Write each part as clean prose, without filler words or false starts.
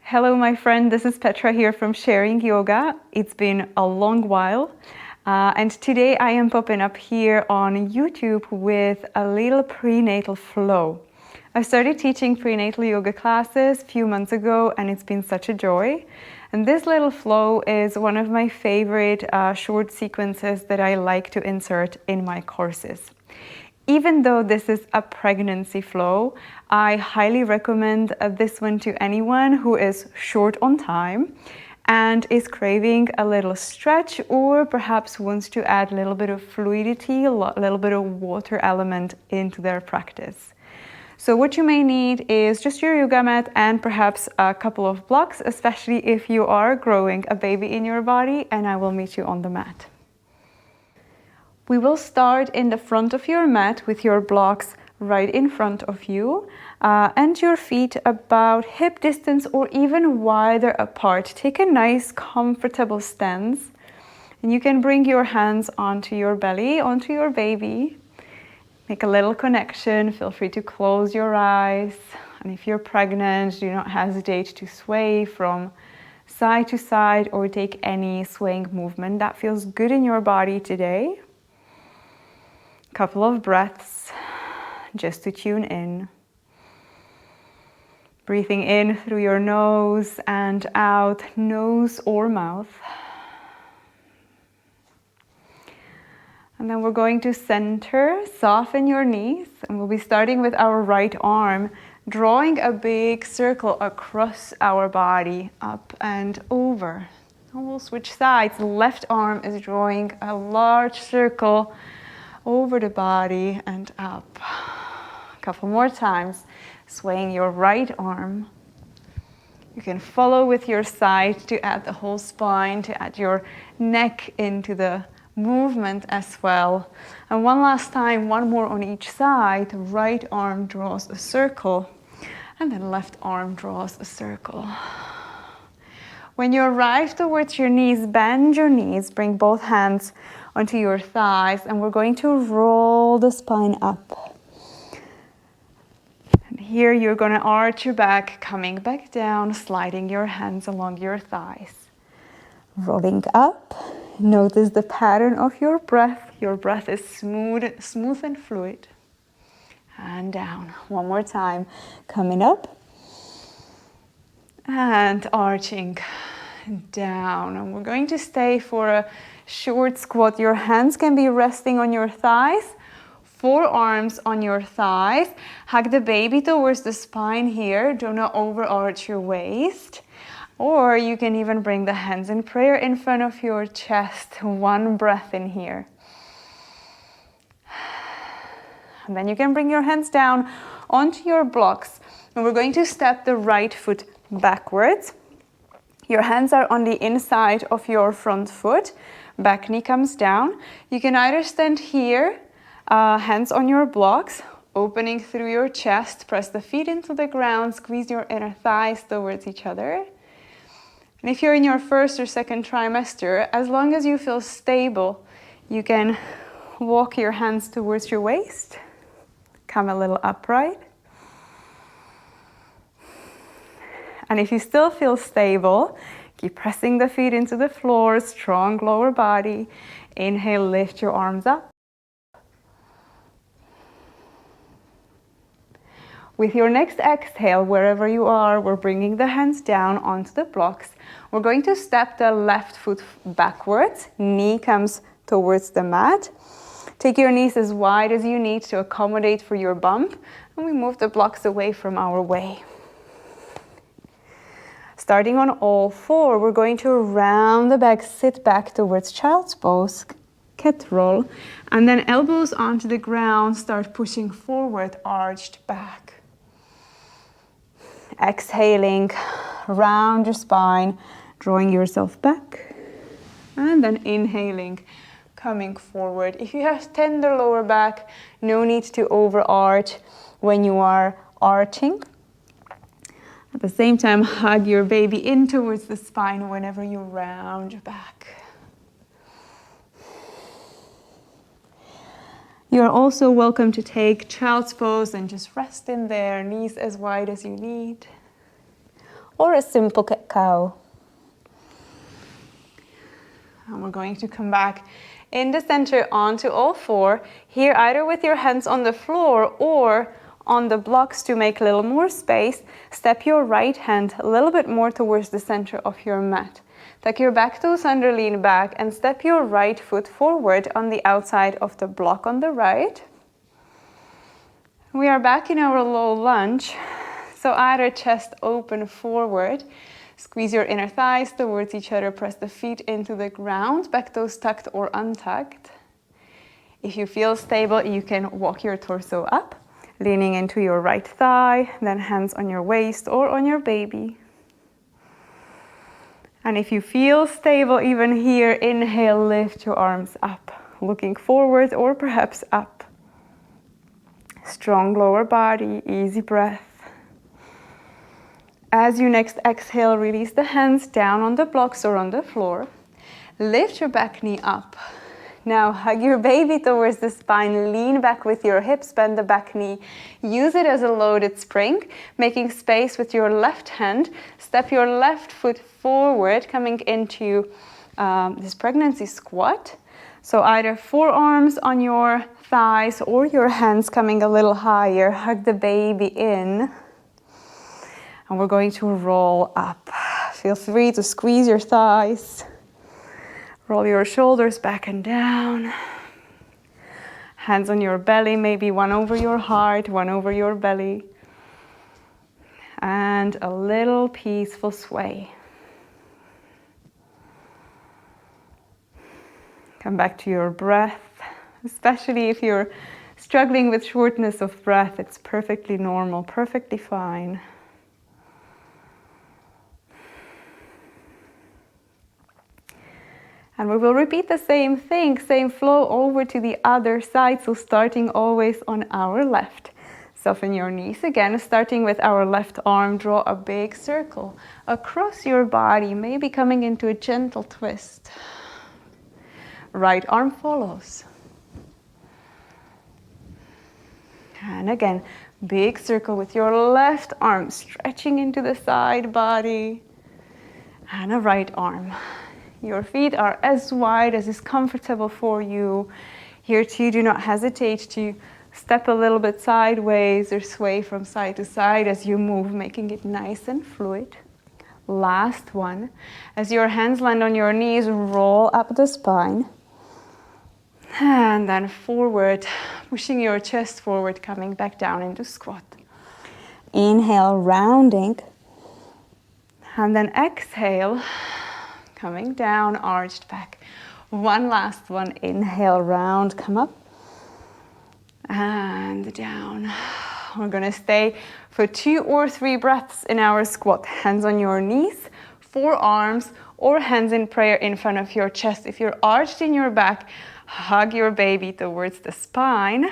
Hello, my friend. This is Petra here from Sharing Yoga. It's been a long while. And today I am popping up here on YouTube with a little prenatal flow. I started teaching prenatal yoga classes a few months ago, and it's been such a joy. And this little flow is one of my favorite short sequences that I like to insert in my courses. Even though this is a pregnancy flow, I highly recommend this one to anyone who is short on time and is craving a little stretch, or perhaps wants to add a little bit of fluidity, a little bit of water element into their practice. So what you may need is just your yoga mat and perhaps a couple of blocks, especially if you are growing a baby in your body, and I will meet you on the mat. We will start in the front of your mat with your blocks right in front of you and your feet about hip distance or even wider apart. Take a nice comfortable stance, and you can bring your hands onto your belly, onto your baby. Make a little connection. Feel free to close your eyes, and if you're pregnant, do not hesitate to sway from side to side or take any swaying movement that feels good in your body today. Couple of breaths just to tune in. Breathing in through your nose and out, nose or mouth. And then we're going to center, soften your knees, and we'll be starting with our right arm, drawing a big circle across our body, up and over. And we'll switch sides. The left arm is drawing a large circle over the body and up. A couple more times, swaying your right arm. You can follow with your side to add the whole spine, to add your neck into the movement as well. And one last time, one more on each side. Right arm draws a circle, and then left arm draws a circle. When you arrive towards your knees, bend your knees, bring both hands onto your thighs, and we're going to roll the spine up. And here you're going to arch your back, coming back down, sliding your hands along your thighs. Rolling up. Notice the pattern of your breath. Your breath is smooth and fluid. And down. One more time. Coming up. And arching down. And we're going to stay for a short squat. Your hands can be resting on your thighs, forearms on your thighs. Hug the baby towards the spine here. Do not overarch your waist. Or you can even bring the hands in prayer in front of your chest. One breath in here. And then you can bring your hands down onto your blocks. And we're going to step the right foot backwards. Your hands are on the inside of your front foot. Back knee comes down. You can either stand here, hands on your blocks, opening through your chest, press the feet into the ground, squeeze your inner thighs towards each other. And if you're in your first or second trimester, as long as you feel stable, you can walk your hands towards your waist, come a little upright. And if you still feel stable, keep pressing the feet into the floor, strong lower body. Inhale, lift your arms up. With your next exhale, wherever you are, we're bringing the hands down onto the blocks. We're going to step the left foot backwards. Knee comes towards the mat. Take your knees as wide as you need to accommodate for your bump. And we move the blocks away from our way. Starting on all four, we're going to round the back, sit back towards child's pose, cat roll, and then elbows onto the ground, start pushing forward, arched back. Exhaling, round your spine, drawing yourself back, and then inhaling, coming forward. If you have tender lower back, no need to overarch when you are arching. At the same time, hug your baby in towards the spine whenever you round your back. You're also welcome to take child's pose and just rest in there, knees as wide as you need. or a simple cat-cow. And we're going to come back in the center onto all four. Here, either with your hands on the floor or on the blocks to make a little more space, step your right hand a little bit more towards the center of your mat. Tuck your back toes under, lean back, and step your right foot forward on the outside of the block on the right. We are back in our low lunge. So either chest open forward, squeeze your inner thighs towards each other, press the feet into the ground, back toes tucked or untucked. If you feel stable, you can walk your torso up, leaning into your right thigh, then hands on your waist or on your baby. And if you feel stable even here, inhale, lift your arms up, looking forward or perhaps up. Strong lower body, easy breath. As you next exhale, release the hands down on the blocks or on the floor. Lift your back knee up. Now hug your baby towards the spine, lean back with your hips, bend the back knee. Use it as a loaded spring, making space with your left hand. Step your left foot forward, coming into this pregnancy squat. So either forearms on your thighs or your hands coming a little higher. Hug the baby in. And we're going to roll up. Feel free to squeeze your thighs. Roll your shoulders back and down. Hands on your belly, maybe one over your heart, one over your belly. And a little peaceful sway. Come back to your breath, especially if you're struggling with shortness of breath. It's perfectly normal, perfectly fine. And we will repeat the same thing, same flow over to the other side. So starting always on our left. Soften your knees again, starting with our left arm. Draw a big circle across your body, maybe coming into a gentle twist. Right arm follows. And again, big circle with your left arm, stretching into the side body. And a right arm. Your feet are as wide as is comfortable for you. Here too, do not hesitate to step a little bit sideways or sway from side to side as you move, making it nice and fluid. Last one. As your hands land on your knees, roll up the spine. And then forward, pushing your chest forward, coming back down into squat. Inhale, rounding. And then exhale. Coming down, arched back. One last one. Inhale, round, come up. And down. We're going to stay for 2 or 3 breaths in our squat. Hands on your knees, forearms, or hands in prayer in front of your chest. If you're arched in your back, hug your baby towards the spine.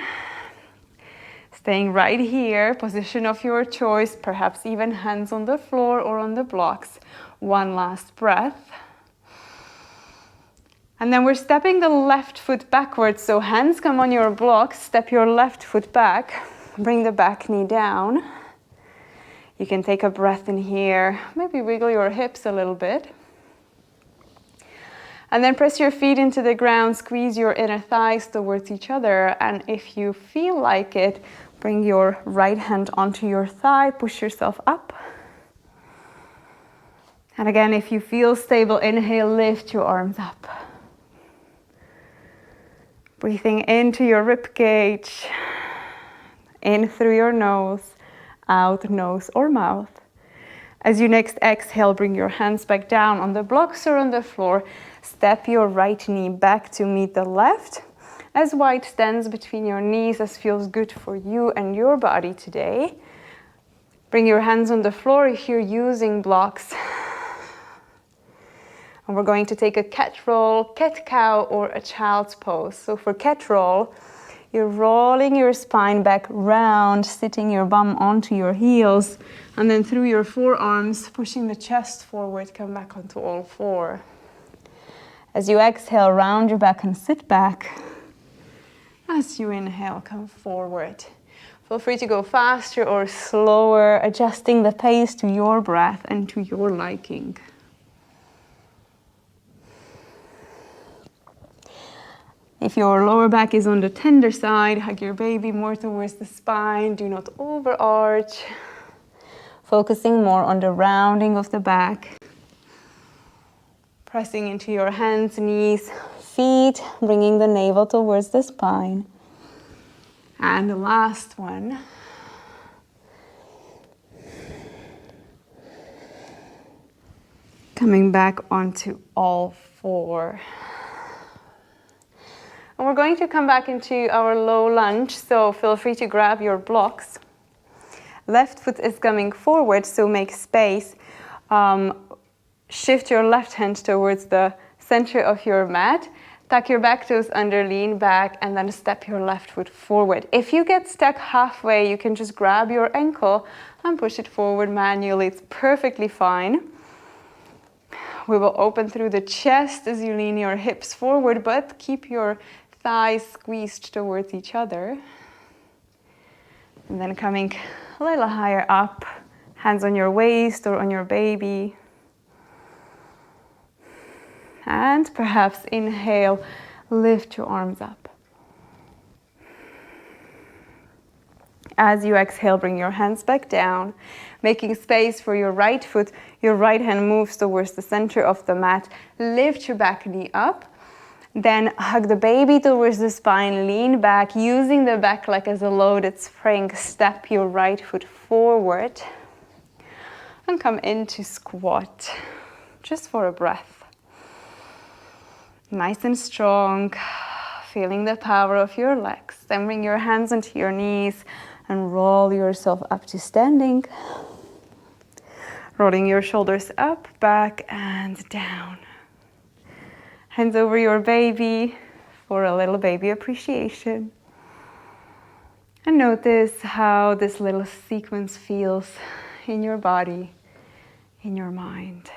Staying right here, position of your choice, perhaps even hands on the floor or on the blocks. One last breath. And then we're stepping the left foot backwards, so hands come on your blocks, step your left foot back, bring the back knee down. You can take a breath in here, maybe wiggle your hips a little bit. And then press your feet into the ground, squeeze your inner thighs towards each other, and if you feel like it, bring your right hand onto your thigh, push yourself up. And again, if you feel stable, inhale, lift your arms up. Breathing into your rib cage, in through your nose, out nose or mouth. As you next exhale, bring your hands back down on the blocks or on the floor. Step your right knee back to meet the left. As wide stands between your knees as feels good for you and your body today. Bring your hands on the floor if you're using blocks. And we're going to take a cat roll, cat cow, or a child's pose. So for cat roll, you're rolling your spine back round, sitting your bum onto your heels, and then through your forearms, pushing the chest forward, come back onto all four. As you exhale, round your back and sit back. As you inhale, come forward. Feel free to go faster or slower, adjusting the pace to your breath and to your liking. If your lower back is on the tender side, hug your baby more towards the spine. Do not overarch. Focusing more on the rounding of the back. Pressing into your hands, knees, feet, bringing the navel towards the spine. And the last one. Coming back onto all four. And we're going to come back into our low lunge, so feel free to grab your blocks. Left foot is coming forward, so make space. Shift your left hand towards the center of your mat. Tuck your back toes under, lean back, and then step your left foot forward. If you get stuck halfway, you can just grab your ankle and push it forward manually. It's perfectly fine. We will open through the chest as you lean your hips forward, but keep your thighs squeezed towards each other. And then coming a little higher up, hands on your waist or on your baby. And perhaps inhale, lift your arms up. As you exhale, bring your hands back down, making space for your right foot. Your right hand moves towards the center of the mat. Lift your back knee up. Then hug the baby towards the spine, lean back, using the back leg as a loaded spring. Step your right foot forward and come into squat, just for a breath. Nice and strong, feeling the power of your legs. Then bring your hands onto your knees and roll yourself up to standing. Rolling your shoulders up, back, and down. Hands over your baby for a little baby appreciation. And notice how this little sequence feels in your body, in your mind.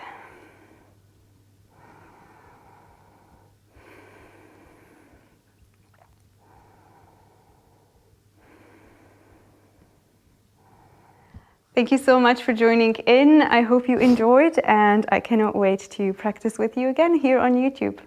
Thank you so much for joining in. I hope you enjoyed, and I cannot wait to practice with you again here on YouTube.